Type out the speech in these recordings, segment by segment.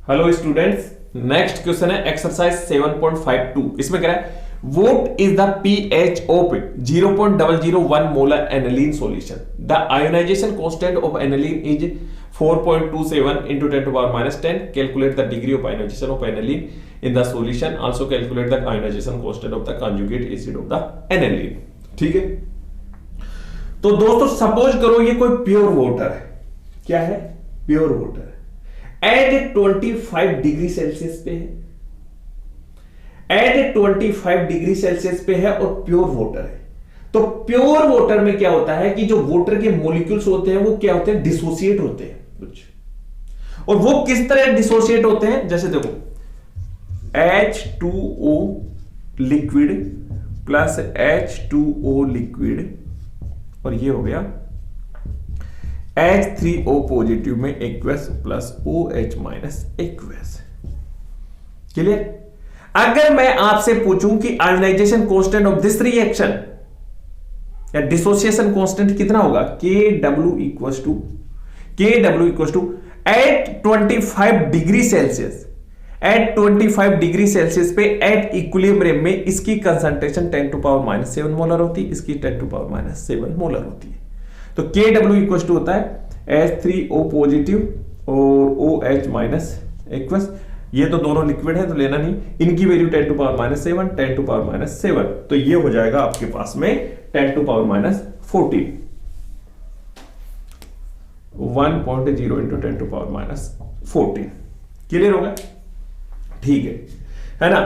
Hello students, next question है exercise 7.52। इसमें कह रहा है what is the pH of 0.001 molar aniline solution. The ionization constant of aniline is 4.27 into 10 to power minus 10. Calculate the degree of ionization of aniline in the solution. Also calculate the ionization constant of the conjugate acid of the aniline. ठीक है, तो दोस्तों suppose करो ये कोई pure water है। क्या है? प्योर वाटर है। एट 25 डिग्री सेल्सियस पे है, एट 25 डिग्री सेल्सियस पे है और प्योर वाटर है। तो प्योर वाटर में क्या होता है कि जो वाटर के मॉलिक्यूल्स होते हैं वो क्या होते हैं? डिसोसिएट होते हैं कुछ। और वो किस तरह डिसोसिएट होते हैं? जैसे देखो H2O liquid plus H2O liquid और ये हो गया H3O पॉजिटिव में aqueous plus OH minus aqueous. Clear? अगर मैं आपसे पूछूं कि ionisation constant of this reaction या डिसोसिएशन कांस्टेंट कितना होगा? KW equal to at 25 degree Celsius, at 25 degree Celsius पे एट इक्विलिब्रियम में इसकी concentration 10 to power minus 7 molar होती है, इसकी 10 टू पावर माइनस 7 मोलर होती है। तो KW इक्वल टू होता है H3O पॉजिटिव और OH माइनस एक्वस। ये तो दोनों लिक्विड है तो लेना नहीं, इनकी value 10 to power minus 7, 10 to power minus 7, तो ये हो जाएगा आपके पास में 10 to power minus 14, 1.0 into 10 to power minus 14। Clear होगा? ठीक है ना?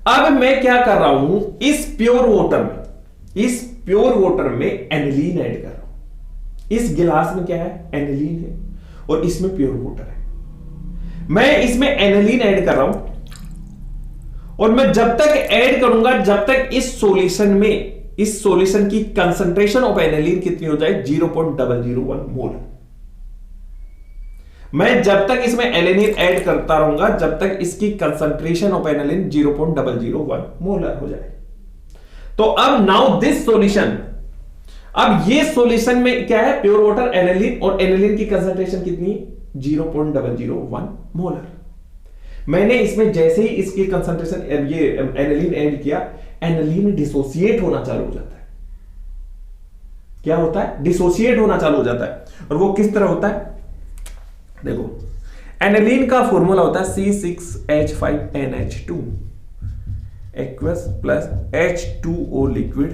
अब मैं क्या कर रहा हूं, इस प्योर वाटर में एनिलीन ऐड कर रहा हूं। इस गिलास में क्या है? एनिलीन है और इसमें प्योर वाटर है। मैं इसमें एनिलीन ऐड कर रहा हूं और मैं जब तक ऐड करूंगा जब तक इस सॉल्यूशन की कंसंट्रेशन ऑफ एनिलीन कितनी हो जाए? 0.001 मोल। मैं जब तक इसमें एनिलीन ऐड करता रहूंगा जब तक इसकी कंसंट्रेशन ऑफ एनिलीन 0.001 मोलर हो जाए। तो अब नाउ दिस सॉल्यूशन, अब ये सॉल्यूशन में क्या है? प्योर वाटर, एनिलीन, और एनिलीन की कंसंट्रेशन कितनी? 0.001 मोलर। मैंने इसमें जैसे ही इसकी कंसंट्रेशन ये एनिलीन ऐड किया, एनिलीन डिसोसिएट होना चालू हो जाता है। क्या होता है? डिसोसिएट होना चालू हो जाता है। और वो किस तरह होता है? देखो, एनिलीन का फॉर्मूला होता है C6H5NH2 aqueous plus H2O liquid.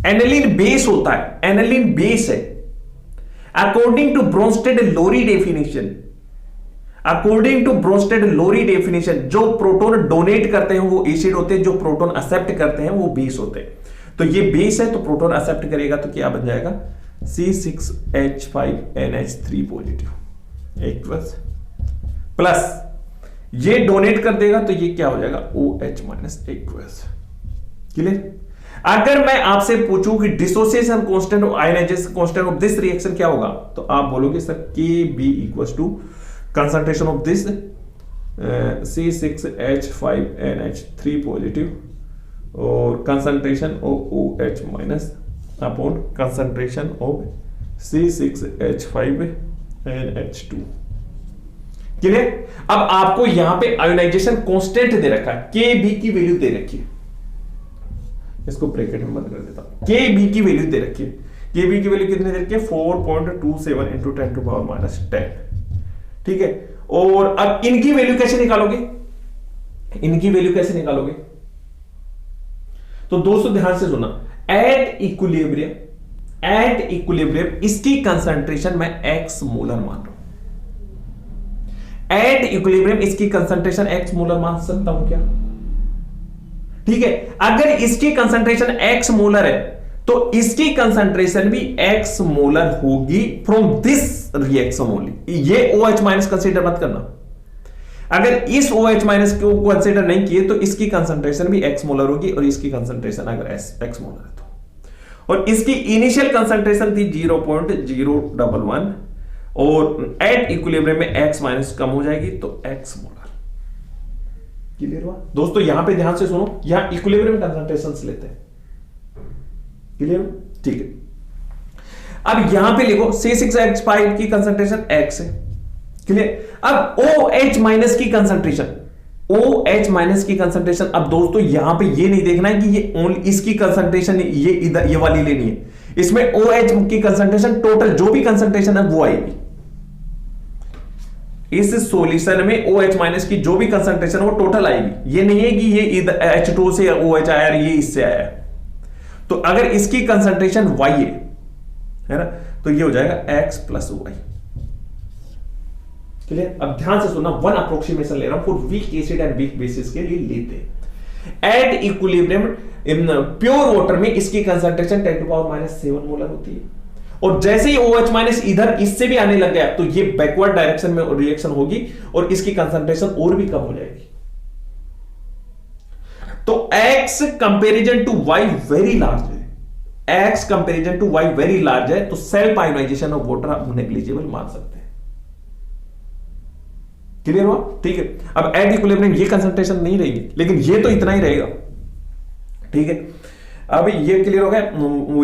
Aniline base होता है, एनिलीन बेस है। According to Bronsted Lowry definition, जो प्रोटॉन डोनेट करते हैं वो एसिड होते हैं, जो प्रोटॉन एक्सेप्ट करते हैं वो बेस होते हैं। तो ये बेस है तो प्रोटॉन एक्सेप्ट करेगा तो क्या बन जाएगा? C6H5NH3 पॉजिटिव एक्वस प्लस ये डोनेट कर देगा तो ये क्या हो जाएगा? OH minus aqueous. क्लियर? अगर मैं आपसे पूछूं कि डिसोसिएशन कांस्टेंट और ionization constant of this reaction क्या होगा, तो आप बोलोगे sir KB equals to concentration of this C6H5NH3 positive और concentration of OH minus upon concentration of C6H5NH2। Clear? अब आपको यहां पे आयोनाइजेशन कांस्टेंट दे रखा है, KB की वैल्यू दे रखी है। इसको ब्रैकेट में बंद कर देता हूं। KB की वैल्यू दे रखी है। KB की वैल्यू कितनी दे रखी है? 4.27 इंटू 10 टू पावर माइनस 10। ठीक है, और अब इनकी वैल्यू कैसे निकालोगे? तो दोस्तों ध्यान से सुना, एट इक्विलिब्रियम इसकी कंसंट्रेशन मैं x मोलर मान रहा हूं। एट इक्विलिब्रियम इसकी कंसंट्रेशन x मोलर मान सकता हूं क्या? ठीक है, अगर इसकी कंसंट्रेशन x मोलर है तो इसकी कंसंट्रेशन भी x मोलर होगी फ्रॉम दिस रिएक्शन ओनली। ये OH माइनस कंसीडर मत करना। अगर इस OH माइनस को कंसीडर नहीं किए तो इसकी कंसंट्रेशन भी x मोलर होगी और इसकी कंसंट्रेशन अगर x मोलर है तो, और इसकी इनिशियल कंसंट्रेशन थी 0.011 और एट इक्विलिब्रियम में x माइनस कम हो जाएगी तो x मोलर। क्लियर हुआ? दोस्तों यहां पे ध्यान से सुनो, यहां इक्विलिब्रियम कंसंट्रेशंस लेते हैं। क्लियर? ठीक है, अब यहां पे लिखो C6H5 की कंसंट्रेशन x है, क्लियर। अब OH माइनस की कंसंट्रेशन, OH माइनस की कंसंट्रेशन, अब दोस्तों यहां पे ये नहीं देखना है कि ये ओनली इसकी कंसंट्रेशन ये इधर ये वाली लेनी है, इसमें OH की कंसंट्रेशन टोटल जो भी कंसंट्रेशन है वो आएगी। इस सॉल्यूशन में OH माइनस की जो भी कंसंट्रेशन है वो टोटल आएगी। ये नहीं है कि ये इधर H2 से OH आया ये इससे आया। तो अगर इसकी कंसंट्रेशन Y है ना, तो ये हो जाएगा X प्लस Y। क्लियर। अब ध्यान से सुनना, वन अप्रोक्सीमेशन ले रहा हूं for weak acid and weak bases के लिए लेते हैं। At equilibrium in pure water में इसकी कंसंट्रेशन 10⁻⁷ मोलर होती है, और जैसे ही OH माइनस इधर इससे भी आने लग गया तो ये बैकवर्ड डायरेक्शन में रिएक्शन होगी और इसकी कंसंट्रेशन और भी कम हो जाएगी। तो X comparison to Y very large है, X comparison to Y very large है, तो सेल्फ आयोनाइजेशन ऑफ वाटर आप नेग्लिजिबल मान सकते हैं। क्लियर हुआ? ठीक है। अब एट इक्विलिब्रियम ये कंसंट्रेशन नहीं रहेगी, लेकिन ये तो इतना ही रहेगा। ठीक है, अब ये क्लियर हो गया।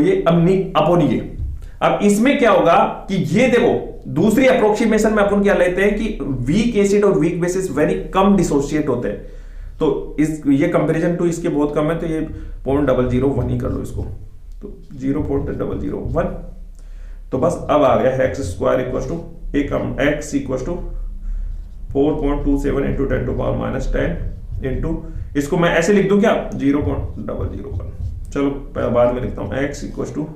ये अपॉन ये, अब इसमें क्या होगा कि ये देखो दूसरी अप्रोक्सीमेशन में अपन क्या लेते हैं कि वीक एसिड और वीक बेसिस वेरी कम डिसोसिएट होते हैं, तो इस ये कंपैरिजन टू इसके बहुत कम है, तो ये 0.001 ही कर लो इसको, तो 0.001। तो बस अब आ गया x square equal to x equal to 4.27 into 10⁻⁻10 into, इसको मैं ऐसे लिख दूं क्या 0.001, चलो बाद में लिखता हूं, x equal to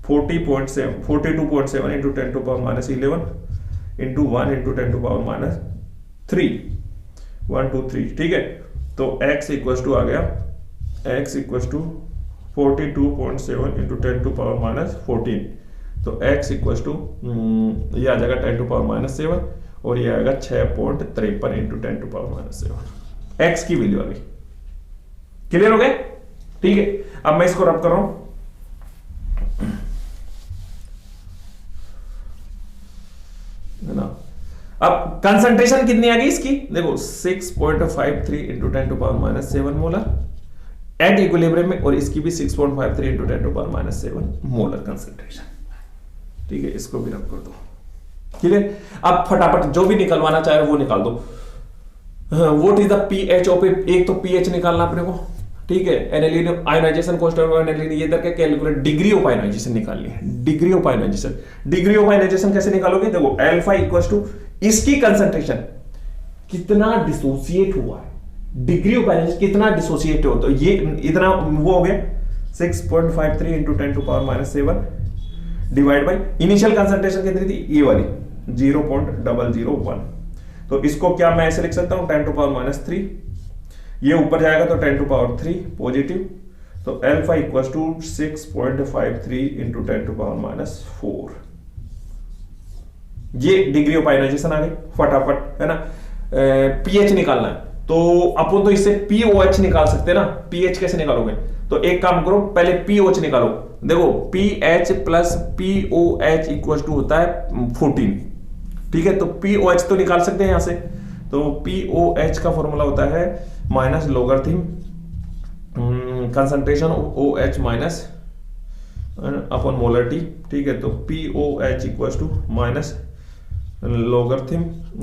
42.7 into 10⁻11 into 1 into 10⁻3 1 2 3। ठीक है, तो x इक्वल टू आ गया x इक्वल टू 42.7 इंटू 10⁻14, तो x इक्वल टू ये आ जाएगा 10⁻7 और ये आएगा 6.53 इंटू 10⁻7, x की वैल्यू आ गई। क्लियर हो गए? ठीक है, अब मैं इसको रब कर रहा हूं। है ना, अब कंसंट्रेशन कितनी आ गई इसकी, देखो 6.53 इंटू 10⁻7 मोलर एट इक्विलिब्रियम में, और इसकी भी 6.53 इंटू 10⁻7 मोलर कंसंट्रेशन। ठीक है, इसको भी रब कर दो। क्लियर। अब फटाफट जो भी निकलवाना चाहे वो निकाल दो। What is the pH of, एक तो पीएच निकालना अपने को। ठीक है, aniline ionisation constant of aniline ये इधर के कैलकुलेट, डिग्री ऑफ आयोनाइजेशन निकालनी है। Degree of ionisation, degree of ionisation कैसे निकालोगे, देखो अल्फा इक्वल टू इसकी कंसंट्रेशन कितना डिसोसिएट हुआ है, डिग्री ऑफ आयोनाइजेशन कितना डिसोसिएट हो, तो ये इतना वो हो गया 6.53 into 10⁻7 divide by initial concentration कितनी थी, ये वाली 0.001। तो इसको क्या मैं ऐसे लिख सकता हूं 10⁻3, ये ऊपर जाएगा तो 10⁻3 पॉजिटिव, तो अल्फा इक्वल टू 6.53 इंटू 10⁻4। ये डिग्री ऑफ आयोनाइजेशन आ गई। फटाफट है ना, पीएच निकालना है, तो अपन तो इससे पीओएच निकाल सकते हैं ना। पीएच कैसे निकालोगे, तो एक काम करो, पहले पीओएच निकालो। देखो pH plus pOH equal to होता है 14। ठीक है, तो पीओएच तो निकाल सकते हैं यहां से, तो पीओएच का फॉर्मूला होता है minus logarithm concentration OH minus upon molar T. ठीक है, तो pOH equal to minus logarithm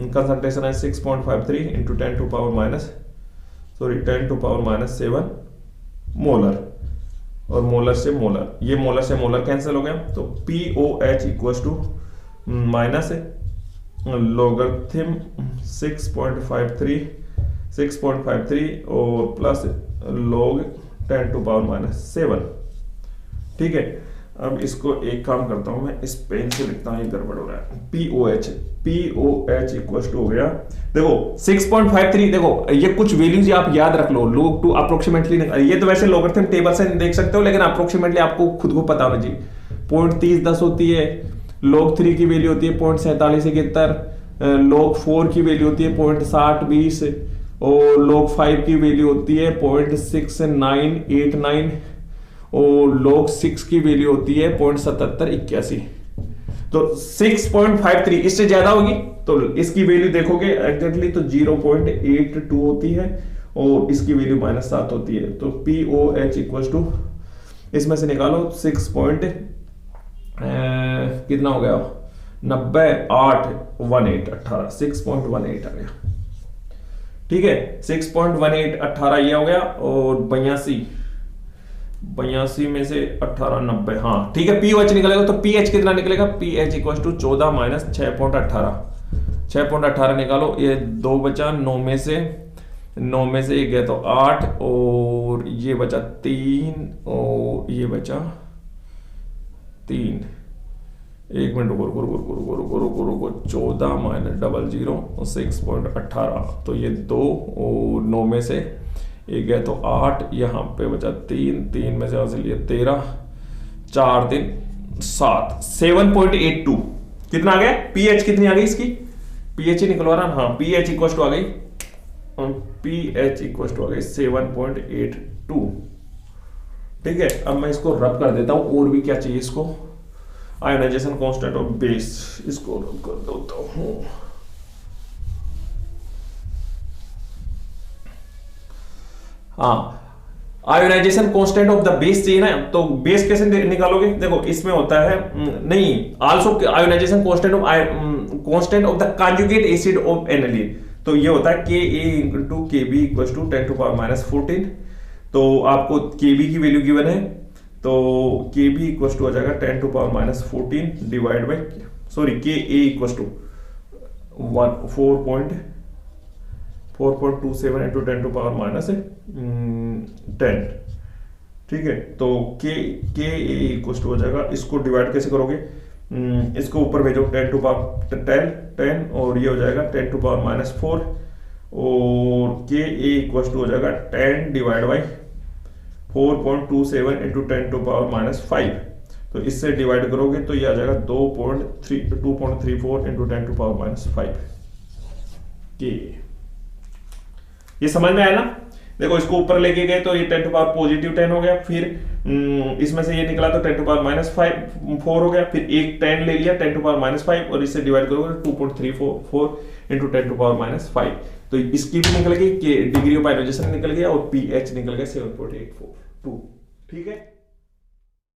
concentration है 6.53 इंटू 10⁻7 मोलर, और मोलर से मोलर, ये मोलर से मोलर कैंसिल हो गया, तो pOH equal to minus logarithm 6.53 और प्लस लॉग 10⁻7। ठीक है, अब इसको एक काम करता हूं, मैं इस पेन से लिखता हूं, ये गड़बड़ हो रहा है। पीओएच इक्वल टू हो गया, देखो 6.53, देखो ये कुछ वैल्यूज आप याद रख लो, लोग टू अप्रोक्सीमेटली, ये तो वैसे लोगरिथम टेबल से देख सकते हो, लेकिन अप्रोक्सीमेटली आपको खुद को पता होना चाहिए। 0.3010 होती है, log 3 की वैल्यू होती है 0.4771, log 4 की वैल्यू होती है 0.6020 और log 5 की वैल्यू होती है 0.6989 और log 6 की वैल्यू होती है 0.7781। तो 6.53 इससे ज्यादा होगी तो इसकी वैल्यू देखोगे एग्जैक्टली तो 0.82 होती है और इसकी वैल्यू -7 होती है। तो POH इक्वल टू इसमें से निकालो 6 कितना हो गया 90 8 18 18 6.18 आ गया। ठीक है, 6.18 18 ये हो गया, और 82 में से 18 90, हाँ ठीक है, पीओएच निकलेगा तो पीएच कितना निकलेगा, पीएच इक्वल टू 14 माइनस 6.18 निकालो, ये 2 बचा, 9 में से ये गया तो 8, और ये बचा 3, और ये बचा 3, 1 मिनट रुको, 14 माइनस 00 और 6.18, तो ये 2, और 9 में से एक गया तो 8, यहाँ पे बचा 3 में से हासिल लिए 13, 4 3 7, 7.82 कितना आ गया, पीएच कितनी आ गई इसकी, पीएच ही निकलवा रहा, हाँ पीएच इक्वल टू आ गई, पीएच इक्वल टू आ गई 7.82। ठीक है, अब मैं इसको रब कर देता हूं, और भी क्या चाहिए इसको, आयोनाइजेशन कांस्टेंट ऑफ बेस, इसको रब कर देता हूं। हाँ, ionisation constant of the base चाहिए ना, तो बेस कैसे निकालोगे, देखो इसमें होता है, नहीं, also ionisation constant of the conjugate acid of aniline, तो ये होता है Ka into Kb equal to 10⁻⁴। तो आपको Kb की वैल्यू गिवन है, तो Kb इक्वल टू आ जाएगा 10⁻⁴ divide by, sorry Ka equal to 4.27 into 10⁻10। ठीक है, तो Ka इक्वल टू हो जाएगा, इसको डिवाइड कैसे करोगे, इसको ऊपर भेजो 10⁻10 और ये हो जाएगा 10⁻⁴, और Ka इक्वल टू हो जाएगा 10 डिवाइड बाई 4.27 इंटू 10⁻⁵, तो इससे डिवाइड करोगे तो ये आ जाएगा 2.34 इंटू 10⁻⁵ के। ये समझ में आया ना, देखो इसको ऊपर लेके गए तो ये 10⁻+10 हो गया, फिर इसमें से ये निकला तो 10⁻⁴ हो गया, फिर एक 10 ले लिया 10⁻⁵, और इससे डिवाइड करोगे 2.34 इंटू 10⁻⁵, तो इसकी भी निकल गई, डिग्री ऑफ आयोनाइजेशन निकल गया, और पीएच निकल गया 7.82। ठीक है।